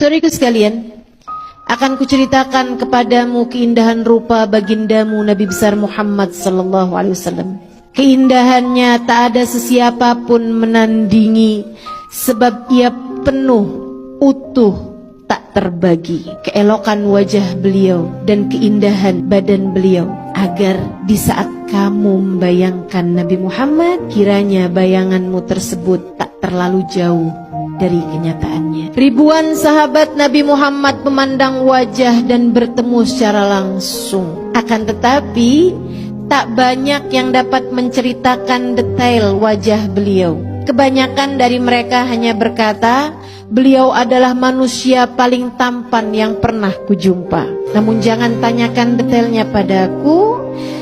Saudaraku sekalian, akan kuceritakan kepadamu keindahan rupa bagindamu Nabi besar Muhammad sallallahu alaihi wasallam. Keindahannya tak ada sesiapa pun menandingi, sebab ia penuh, utuh, tak terbagi. Keelokan wajah beliau dan keindahan badan beliau, agar di saat kamu membayangkan Nabi Muhammad, kiranya bayanganmu tersebut tak terlalu jauh dari kenyataannya. Ribuan sahabat Nabi Muhammad memandang wajah dan bertemu secara langsung. Akan tetapi tak banyak yang dapat menceritakan detail wajah beliau. Kebanyakan dari mereka hanya berkata, beliau adalah manusia paling tampan yang pernah kujumpa. Namun jangan tanyakan detailnya padaku,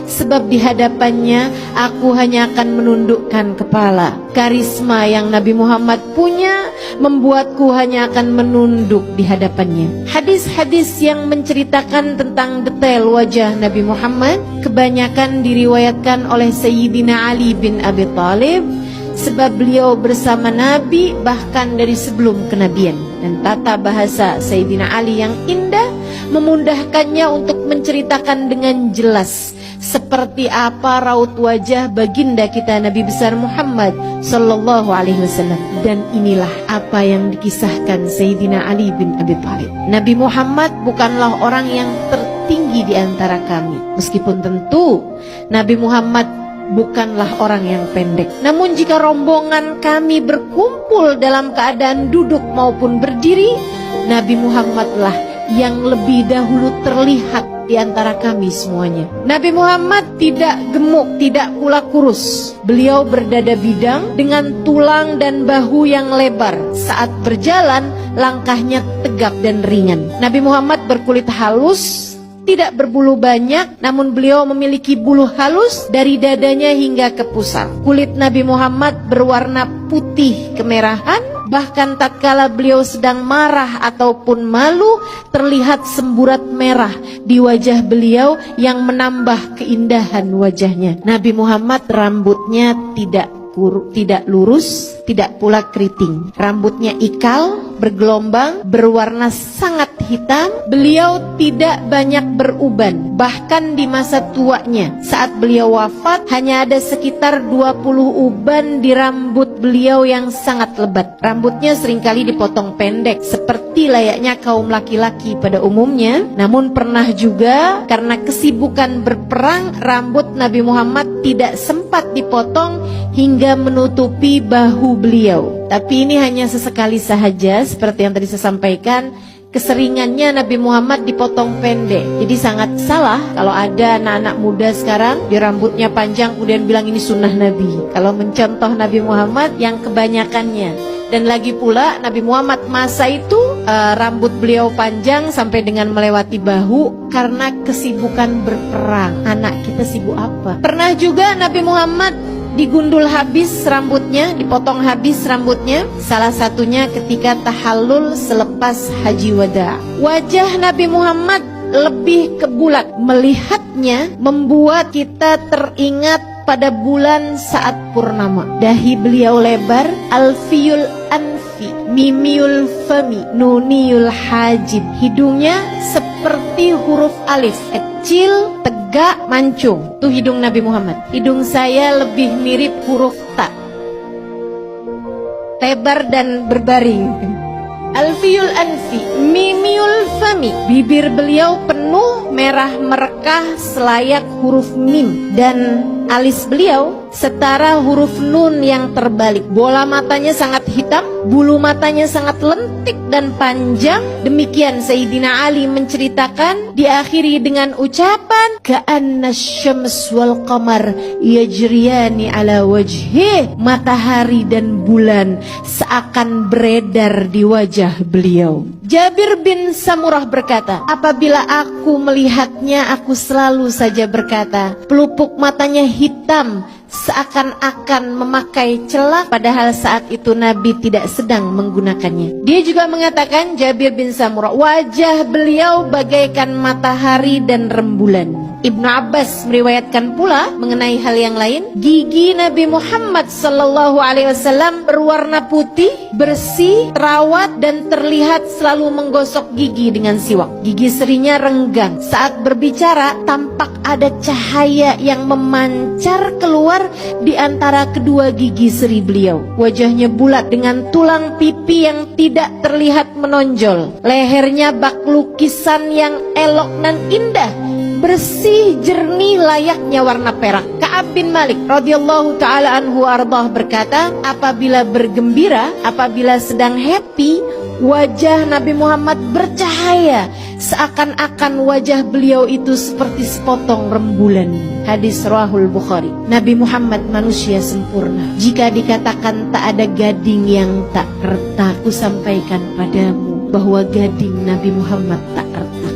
sebab di hadapannya aku hanya akan menundukkan kepala. Karisma yang Nabi Muhammad punya membuatku hanya akan menunduk di hadapannya. Hadis-hadis yang menceritakan tentang detail wajah Nabi Muhammad kebanyakan diriwayatkan oleh Sayyidina Ali bin Abi Thalib, sebab beliau bersama Nabi bahkan dari sebelum kenabian. Dan tata bahasa Sayyidina Ali yang indah memudahkannya untuk menceritakan dengan jelas seperti apa raut wajah baginda kita Nabi besar Muhammad sallallahu alaihi wasallam. Dan inilah apa yang dikisahkan Sayyidina Ali bin Abi Thalib. Nabi Muhammad bukanlah orang yang tertinggi di antara kami, meskipun tentu Nabi Muhammad bukanlah orang yang pendek. Namun jika rombongan kami berkumpul dalam keadaan duduk maupun berdiri, Nabi Muhammadlah yang lebih dahulu terlihat di antara kami semuanya. Nabi Muhammad tidak gemuk, tidak pula kurus. Beliau berdada bidang dengan tulang dan bahu yang lebar. Saat berjalan, langkahnya tegap dan ringan. Nabi Muhammad berkulit halus, tidak berbulu banyak, namun beliau memiliki bulu halus dari dadanya hingga ke pusar. Kulit Nabi Muhammad berwarna putih kemerahan, bahkan tatkala beliau sedang marah ataupun malu, terlihat semburat merah di wajah beliau yang menambah keindahan wajahnya. Nabi Muhammad rambutnya tidak lurus, tidak pula keriting. Rambutnya ikal, bergelombang, berwarna sangat hitam. Beliau tidak banyak beruban. Bahkan di masa tuanya, saat beliau wafat, hanya ada sekitar 20 uban di rambut beliau yang sangat lebat. Rambutnya seringkali dipotong pendek, seperti layaknya kaum laki-laki pada umumnya. Namun pernah juga karena kesibukan berperang, rambut Nabi Muhammad tidak sempat dipotong hingga menutupi bahu beliau. Tapi ini hanya sesekali sahaja, seperti yang tadi saya sampaikan. Keseringannya Nabi Muhammad dipotong pendek. Jadi sangat salah kalau ada anak-anak muda sekarang di rambutnya panjang kemudian bilang ini sunnah Nabi, kalau mencontoh Nabi Muhammad yang kebanyakannya. Dan lagi pula Nabi Muhammad masa itu rambut beliau panjang sampai dengan melewati bahu karena kesibukan berperang. Anak kita sibuk apa? Pernah juga Nabi Muhammad digundul habis rambutnya, dipotong habis rambutnya. Salah satunya ketika tahallul selepas haji wada. Wajah Nabi Muhammad lebih ke bulat. Melihatnya membuat kita teringat pada bulan saat purnama. Dahi beliau lebar, alfiyul anfi, mimiul fami, nuniyul hajib. Hidungnya seperti huruf alif, kecil, tegak, mancung. Itu hidung Nabi Muhammad. Hidung saya lebih mirip huruf ta, lebar dan berbaring. Alfiyul anfi, mimiul fami. Bibir beliau penuh, merah merekah selayak huruf mim. Dan alis beliau setara huruf nun yang terbalik. Bola matanya sangat hitam, bulu matanya sangat lentik dan panjang. Demikian Sayyidina Ali menceritakan, diakhiri dengan ucapan ka'anna syams wal qamar yajriyani ala wajhi. Matahari dan bulan seakan beredar di wajah beliau. Jabir bin Samurah berkata, apabila aku melihatnya, aku selalu saja berkata, pelupuk matanya hitam seakan-akan memakai celak, padahal saat itu Nabi tidak sedang menggunakannya. Dia juga mengatakan, Jabir bin Samurah, wajah beliau bagaikan matahari dan rembulan. Ibnu Abbas meriwayatkan pula mengenai hal yang lain, gigi Nabi Muhammad sallallahu alaihi wasallam berwarna putih, bersih, terawat dan terlihat selalu menggosok gigi dengan siwak. Gigi serinya renggang. Saat berbicara tampak ada cahaya yang memancar keluar di antara kedua gigi seri beliau. Wajahnya bulat dengan tulang pipi yang tidak terlihat menonjol. Lehernya bak lukisan yang elok dan indah, bersih jernih layaknya warna perak. Ka'ab bin Malik radhiyallahu taala anhu ardah berkata, apabila bergembira, apabila sedang happy, wajah Nabi Muhammad bercahaya, seakan-akan wajah beliau itu seperti sepotong rembulan. Hadis Rawahul Bukhari. Nabi Muhammad manusia sempurna. Jika dikatakan tak ada gading yang tak retak, aku sampaikan padamu bahwa gading Nabi Muhammad tak retak.